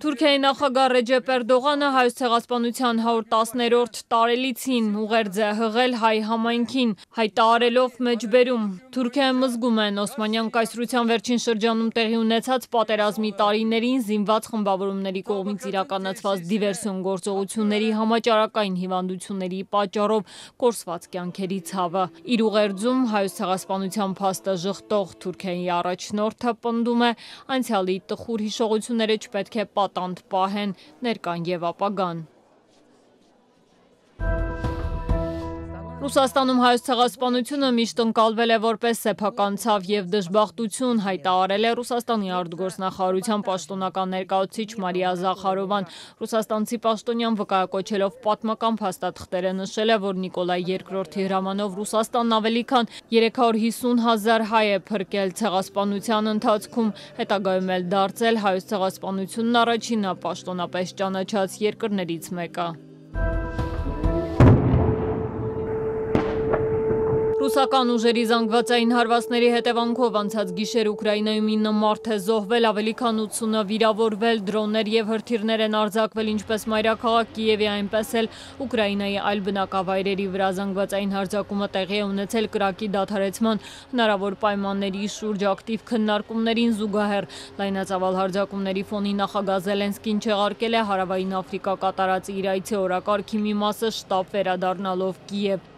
Թուրքիայի նախագահ Ռեջեփ Էրդողանը Հայոց ցեղասպանության 110-րդ տարելիցին ուղերձ է հղել հայ համայնքին, հայտարարելով մեջբերում. Թուրքիայում զգում են Օսմանյան կայսրության վերջին շրջանում տեղի ունեցած պատերազմի տարիներին զինված խմբավորումների կողմից իրականացված դիվերսիոն գործողությունների համաճարակային հիվանդությունների պատճառով կորսված կյանքերի ցավը։ Իր ուղերձում Հայոց ցեղասպանության փաստը ժխտող Թուրքիայի առաջնորդը պնդում է, անցյալի տխուր հիշողությունները չպետք է պատանդ պահեն ներկան և ապագան։ Ռուսաստանում հայոց ցեղասպանությունը միշտ ընկալվել է որպես սեփական ցավ և դժբախտություն, հայտարարել է Ռուսաստանի արտգործնախարարության պաշտոնական ներկայացուցիչ Մարիա Զախարովան։ Ռուսաստանցի պաշտոնյան վկայակոչելով պատմական փաստաթղթերը նշել է, որ Նիկոլայ II-ի հրամանով Ռուսաստանն ավելի քան 350,000 հայ է փրկել ցեղասպանության ընթացքում, հետագայում էլ դարձել հայոց ցեղասպանությունն առաջինը պաշտոնապես ճանաչած երկրներից մեկը։ Ռուսական ուժերի զանգվածային հարվածների հետևանքով անցած գիշեր Ուկրաինայում 9 մարդ է զոհվել, ավելի քան 80-ը վիրավորվել, դրոններ և հրթիռներ են արձակվել ինչպես մայրաքաղաք Կիևի, այնպես էլ Ուկրաինայի այլ բնակավայրերի վրա։ Զանգվածային հարձակումը տեղի է ունեցել կրակի դադարեցման հնարավոր պայմանների շուրջ ակտիվ քննարկումներին զուգահեռ։ Լայնածավալ հարձակումների ֆոնին նախագահ Զելենսկին չեղարկել է Հարավային Աֆրիկա կատարած իր այցի օրակարգի մի մասը շտապ վերադառնալով Կիև։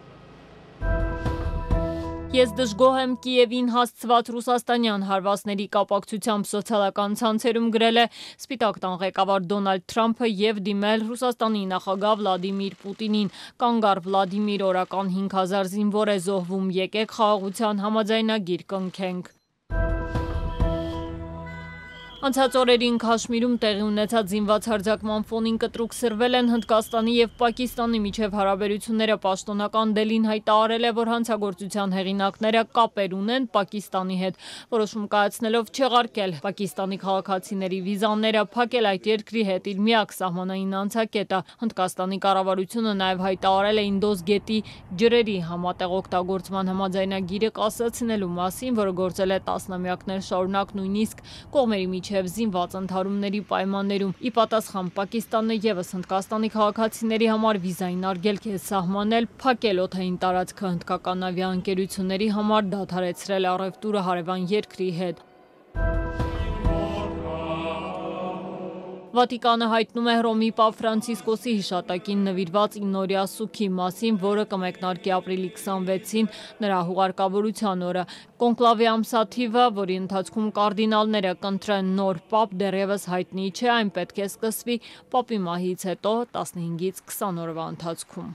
Ես դժգոհ եմ Կիևին հասցված ռուսաստանյան հարվածների կապակցությամբ սոցիալական ցանցերում գրել է Սպիտակ տան ղեկավար Դոնալդ Թրամփը և դիմել Ռուսաստանի նախագահ Վլադիմիր Պուտինին։ Կանգ առ Վլադիմիր, օրական 5000 զինվոր է զոհվում, եկեք խաղաղության համաձայնագիր կնքենք։ Անցած օրերին Քաշմիրում տեղի ունեցած զինված հարձակման ֆոնին կտրուկ սրվել են Հնդկաստանի և Պակիստանի միջև հարաբերությունները։ Պաշտոնական Դելին հայտարարել է, որ հանցագործության հեղինակները կապեր ունեն Պակիստանի հետ, որոշում կայացնելով չեղարկել պակիստանի քաղաքացիների վիզաները, փակել այդ երկրի հետ իր միակ սահմանային անցակետը։ Հնդկաստանի կառավարությունը նաև հայտարարել է Ինդոս գետի ջրերի համատեղ օգտագործման համաձայնագիրը կասեցնելու մասին, որը գործել է տասնամյակներ շարունակ նույնիսկ կողմերի միջև զինված ընդհարումների պայմաններում։ Ի պատասխան Պակիստանը ևս Հնդկաստանի քաղաքացիների համար վիզային արգելք է սահմանել, փակել օդային տարածքը հնդկական ավիաընկերությունների համար, դադարեցրել առևտուրը հարևան երկրի հետ։ Վատիկանը հայտնում է Հռոմի Պապ Ֆրանցիսկոսի հիշատակին նվիրված 9-օրյա սուգի մասին, որը կմեկնարկի ապրիլի 26-ին, նրա հուղարկավորության օրը։ Կոնկլավի ամսաթիվը, որի ընթացքում կարդինալները կընտրեն նոր պապ, դեռևս հայտնի չէ, այն պետք է սկսվի պապի մահից հետո 15-ից 20 օրվա ընթացքում։